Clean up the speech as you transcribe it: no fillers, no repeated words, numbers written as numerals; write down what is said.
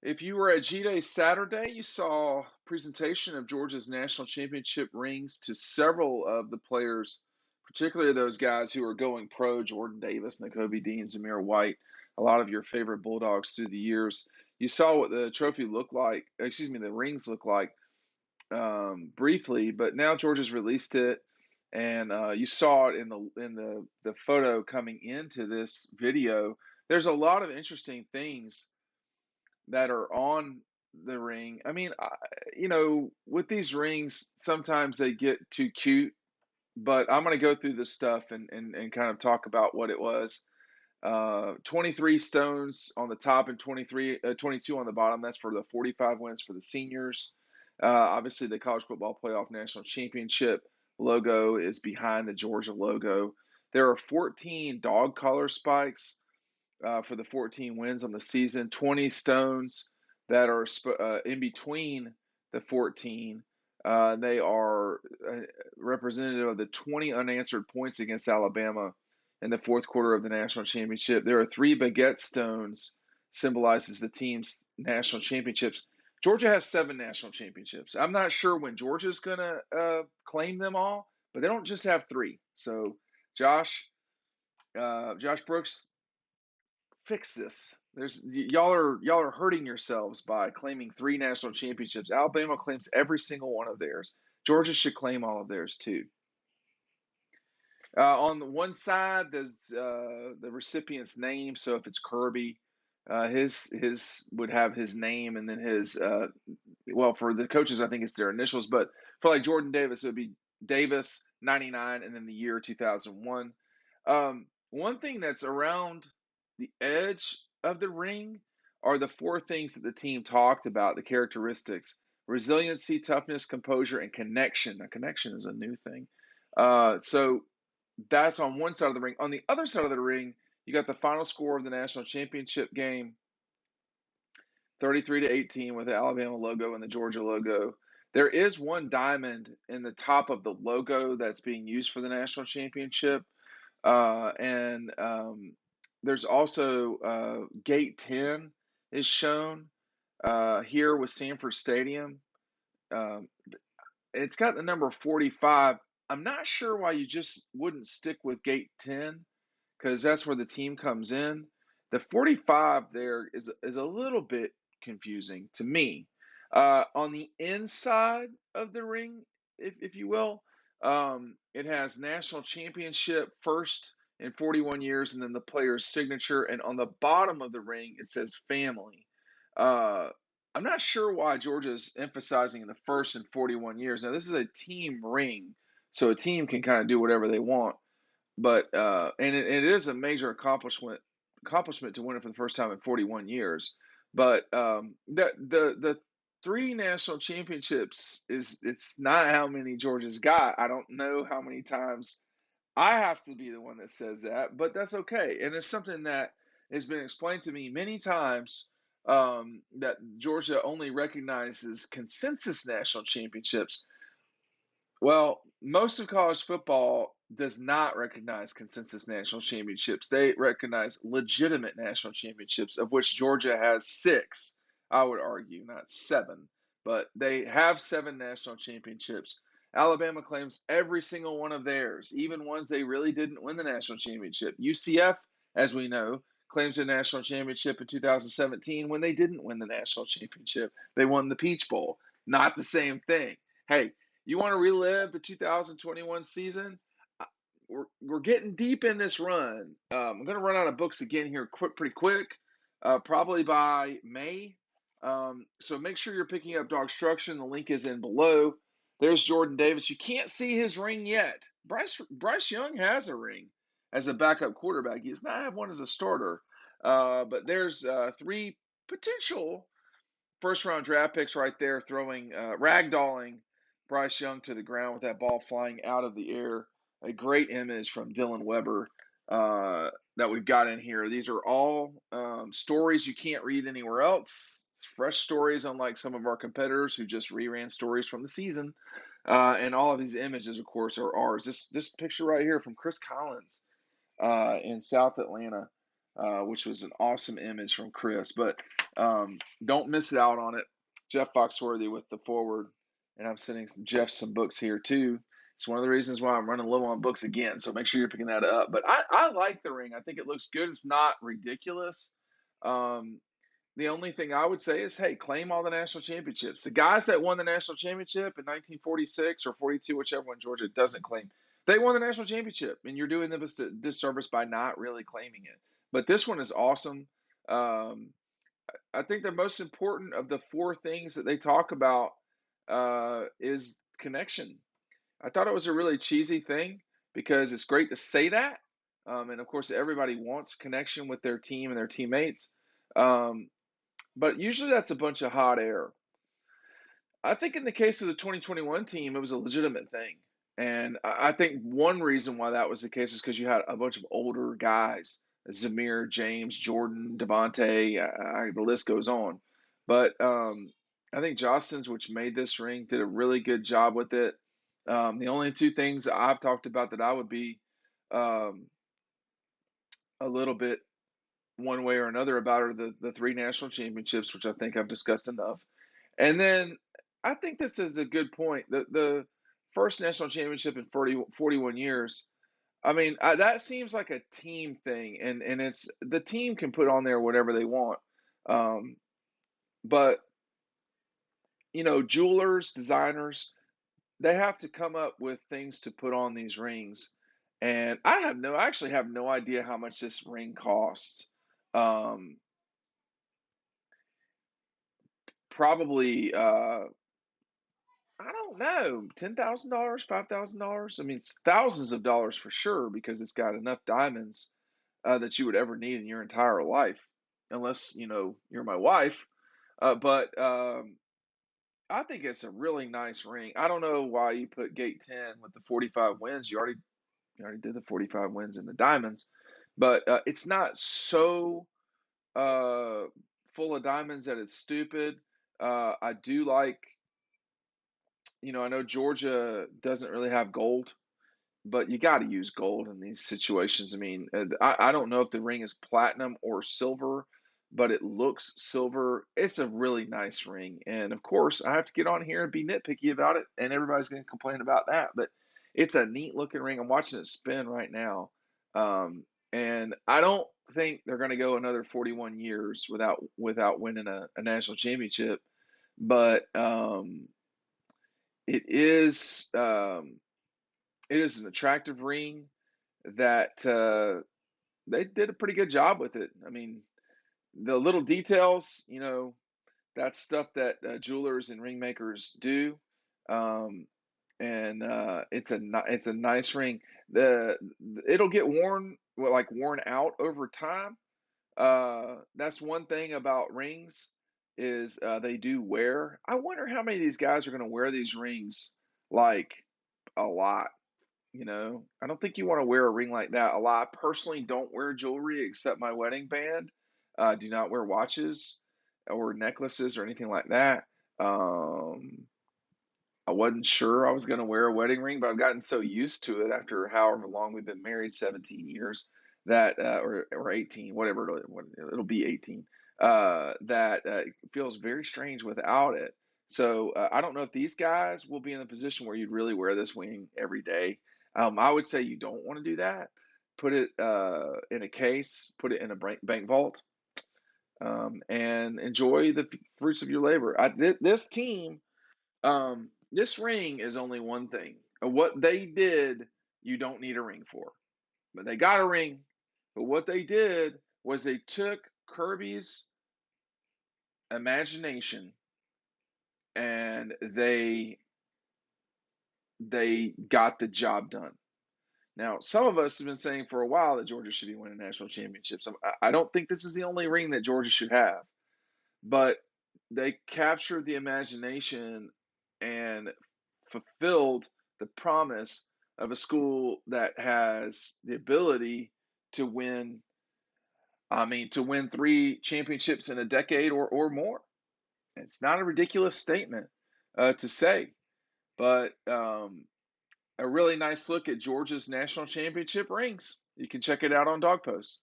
If you were at G-Day Saturday, you saw presentation of Georgia's national championship rings to several of the players, particularly those guys who are going pro: Jordan Davis, Nakobe Dean, Zamir White, a lot of your favorite Bulldogs through the years. You saw what the trophy looked like, excuse me, the rings look like briefly, but now Georgia's released it, and you saw it in the photo coming into this video. There's a lot of interesting things that are on the ring. I mean, with these rings, sometimes they get too cute, but I'm going to go through this stuff and kind of talk about what it was. 23 stones on the top and 22 on the bottom. That's for the 45 wins for the seniors. Obviously, the College Football Playoff National Championship logo is behind the Georgia logo. There are 14 dog collar spikes for the 14 wins on the season, 20 stones that are in between the 14. They are representative of the 20 unanswered points against Alabama in the fourth quarter of the national championship. There are 3 baguette stones, symbolizes the team's national championships. Georgia has 7 national championships. I'm not sure when Georgia's going to claim them all, but they don't just have 3. So, Josh Brooks, fix this. Y'all are hurting yourselves by claiming 3 national championships. Alabama claims every single one of theirs. Georgia should claim all of theirs too. On the one side, there's the recipient's name. So if it's Kirby, his would have his name, and then his well, for the coaches, I think it's their initials. But for like Jordan Davis, it would be Davis 99, and then the year 2001. One thing that's around the edge of the ring are the 4 things that the team talked about, the characteristics: resiliency, toughness, composure, and connection. Now, connection is a new thing. So that's on one side of the ring. On the other side of the ring, you got the final score of the national championship game, 33-18, with the Alabama logo and the Georgia logo. There is one diamond in the top of the logo that's being used for the national championship. And there's also Gate 10 is shown here with Sanford Stadium. Um, it's got the number 45. I'm not sure why you just wouldn't stick with Gate 10, because that's where the team comes in. The 45 there is a little bit confusing to me. On the inside of the ring, if you will, it has national championship first in 41 years, and then the player's signature. And on the bottom of the ring, it says family. Uh, I'm not sure why Georgia's emphasizing the first in 41 years. Now, this is a team ring, so a team can kind of do whatever they want. But and it is a major accomplishment to win it for the first time in 41 years. But the 3 national championships it's not how many Georgia's got. I don't know how many times I have to be the one that says that, but that's okay. And it's something that has been explained to me many times, that Georgia only recognizes consensus national championships. Well, most of college football does not recognize consensus national championships. They recognize legitimate national championships, of which Georgia has 6, I would argue, not 7. But they have 7 national championships. Alabama claims every single one of theirs, even ones they really didn't win the national championship. UCF, as we know, claims a national championship in 2017 when they didn't win the national championship. They won the Peach Bowl. Not the same thing. Hey, you want to relive the 2021 season? We're getting deep in this run. I'm going to run out of books again here pretty quick, probably by May. So make sure you're picking up DAWGSTRUCTION. The link is in below. There's Jordan Davis. You can't see his ring yet. Bryce Young has a ring as a backup quarterback. He does not have one as a starter. But there's 3 potential first-round draft picks right there, throwing ragdolling Bryce Young to the ground with that ball flying out of the air. A great image from Dylan Weber that we've got in here. These are all stories you can't read anywhere else. It's fresh stories, unlike some of our competitors who just reran stories from the season. And all of these images, of course, are ours. This picture right here from Chris Collins in South Atlanta. which was an awesome image from Chris. But don't miss out on it. Jeff Foxworthy with the forward, and I'm sending Jeff some books here too. It's one of the reasons why I'm running low on books again. So make sure you're picking that up. But I like the ring. I think it looks good. It's not ridiculous. Um, the only thing I would say is, hey, claim all the national championships. The guys that won the national championship in 1946 or 42, whichever one Georgia doesn't claim, they won the national championship, and you're doing them a disservice by not really claiming it. But this one is awesome. Um, I think the most important of the four things that they talk about is connection. I thought it was a really cheesy thing because it's great to say that. And of course, everybody wants connection with their team and their teammates. Um, but usually that's a bunch of hot air. I think in the case of the 2021 team, it was a legitimate thing. And I think one reason why that was the case is because you had a bunch of older guys, Zamir, James, Jordan, Devontae, the list goes on. But I think Jostens, which made this ring, did a really good job with it. The only two things I've talked about that I would be um, a little bit one way or another about are the three national championships, which I think I've discussed enough. And then I think this is a good point. The first national championship in 41 years, I mean, that seems like a team thing, and it's the team can put on there whatever they want. Um, but jewelers, designers, they have to come up with things to put on these rings. And I actually have no idea how much this ring costs. Um, Probably I don't know, $10,000, $5,000. I mean, it's thousands of dollars for sure because it's got enough diamonds that you would ever need in your entire life, unless you're my wife. But I think it's a really nice ring. I don't know why you put Gate 10 with the 45 wins. You already did the 45 wins in the diamonds, but it's not so uh, full of diamonds that it's stupid. I do like I know Georgia doesn't really have gold, but you got to use gold in these situations. I mean, I don't know if the ring is platinum or silver, but it looks silver. It's a really nice ring. And of course, I have to get on here and be nitpicky about it, and everybody's going to complain about that. But it's a neat looking ring. I'm watching it spin right now. And I don't think they're going to go another 41 years without winning a national championship. But it is um, it is an attractive ring that they did a pretty good job with it. I mean, the little details, that's stuff that jewelers and ring makers do, um, and it's a nice ring. The It'll get worn, well, like worn out over time. That's one thing about rings is they do wear. I wonder how many of these guys are going to wear these rings like a lot. I don't think you want to wear a ring like that a lot. I personally don't wear jewelry except my wedding band. Do not wear watches or necklaces or anything like that. Um, I wasn't sure I was going to wear a wedding ring, but I've gotten so used to it after however long we've been married, 17 years, that or 18, whatever it'll be 18. That it feels very strange without it. So I don't know if these guys will be in a position where you'd really wear this ring every day. I would say you don't want to do that. Put it in a case, put it in a bank vault, and enjoy the fruits of your labor. This team, this ring is only one thing. What they did, you don't need a ring for. But they got a ring. But what they did was they took Kirby's imagination and they got the job done. Now, some of us have been saying for a while that Georgia should be winning national championships. I don't think this is the only ring that Georgia should have, but they captured the imagination and fulfilled the promise of a school that has the ability to win. I mean, to win three championships in a decade or more. It's not a ridiculous statement to say, but a really nice look at Georgia's national championship rings. You can check it out on Dog Post.